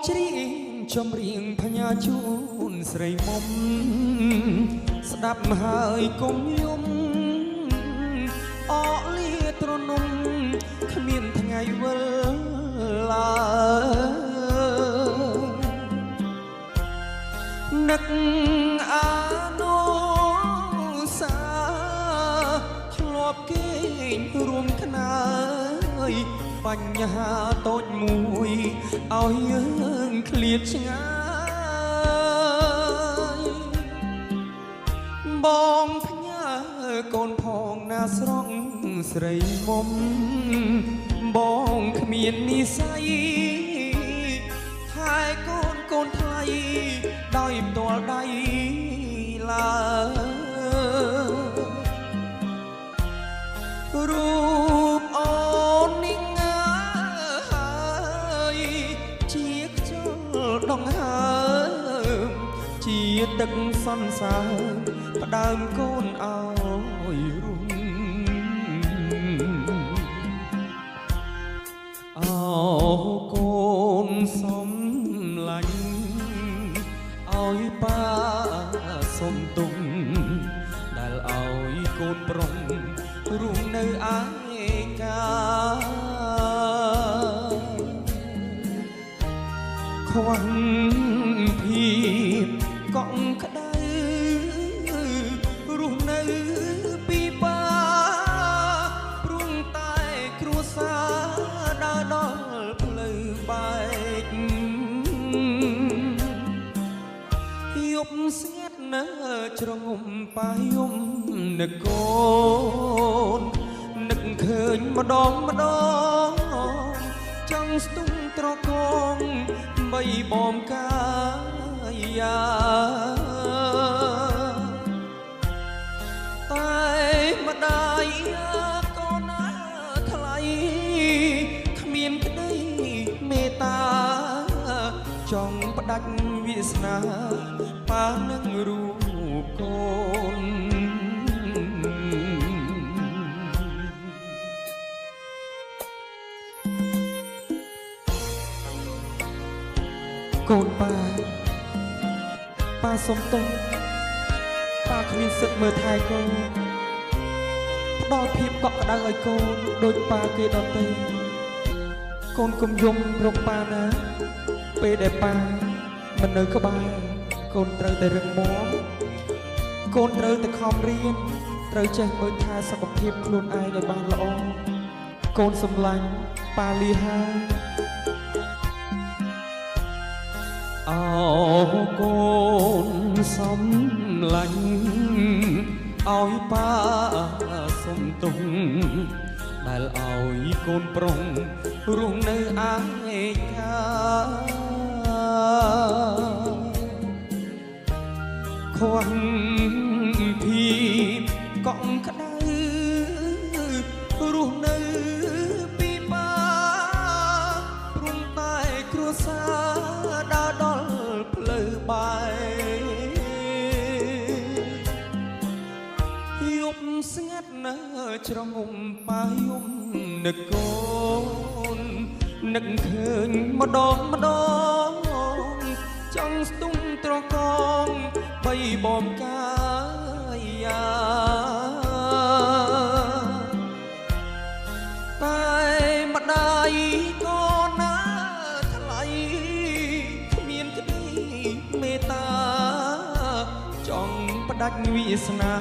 ច្រៀងចម្រៀងភញ្ញាជូនស្រីមុំស្ដាប់ហើយកុំយំអកលាត្រនំគ្មានថ្ងៃវិលឡើយនឹកអានុសាធ្លាប់គេងរួមខ្នើយបញ្ហាតូចមួយឲ្យយើងឃ្លាតឆ្ងាយបងផ្ញើកូនផងណាស្រង់ស្រីមុំបងគ្មាននិស័យថែកូនថ្លៃដោយផ្ទាល់ដៃឡើយរូបអូននេះជាខ្ជិលដងហើមជាទឹកសន្សើរផ្ដើមកូនឲ្យរុំអោកូនសំឡាញ់ឲ្យប៉ាសុំទុំដែលឲ្យកូនប្រុងរួមនៅឯកាខ្វះភាពកក់ក្ដៅរស់នៅពីបាព្រោះតែគ្រួសារដើរដល់ផ្លូវបែកយប់ស្ងាត់នៅជ្រងំប៉ាយំនឹកកូននឹកឃើញម្ដងចង់ស្ទុំត្រកងបីបំកាយាតែម្ដាយកូនថ្លៃគ្មានក្តីមេត្តាចង់ផ្ដាច់វាសនាប៉ានឹងរូបកូនកូនប៉ាសុំទោសប៉ាគ្មានសិទ្ធិមើលថែកូនផ្ដល់ភាពកក់ក្ដៅឲ្យកូនដូចប៉ាគេដទៃកូនកុំយំរកប៉ាណាពេលដែលប៉ាមិននៅក្បែរកូនត្រូវតែរឹងមាំកូនត្រូវតែខំរៀនត្រូវចេះមើលថែសុខភាពខ្លួនឯងឲ្យបានល្អកូនសម្លាញ់ប៉ាលីហើយអោកូនសំឡាញ់ឲ្យប៉ាសុំទុំដែលឲ្យកូនប្រុងរស់នៅឯកាខ្វះភាពកក់ក្ដៅរស់នៅពីបាព្រោះតែគ្រួសារដើរដល់ផ្លូវបែកយប់ស្ងាត់នៅជ្រងំប៉ាយំនឹកកូននឹកឃើញម្ដងចង់ស្ទុំត្រកងបីបំកាយាតែម្ដាយកូនណាថ្លៃគ្មានក្តីមេត្តាចង់ផ្ដាច់វាសនា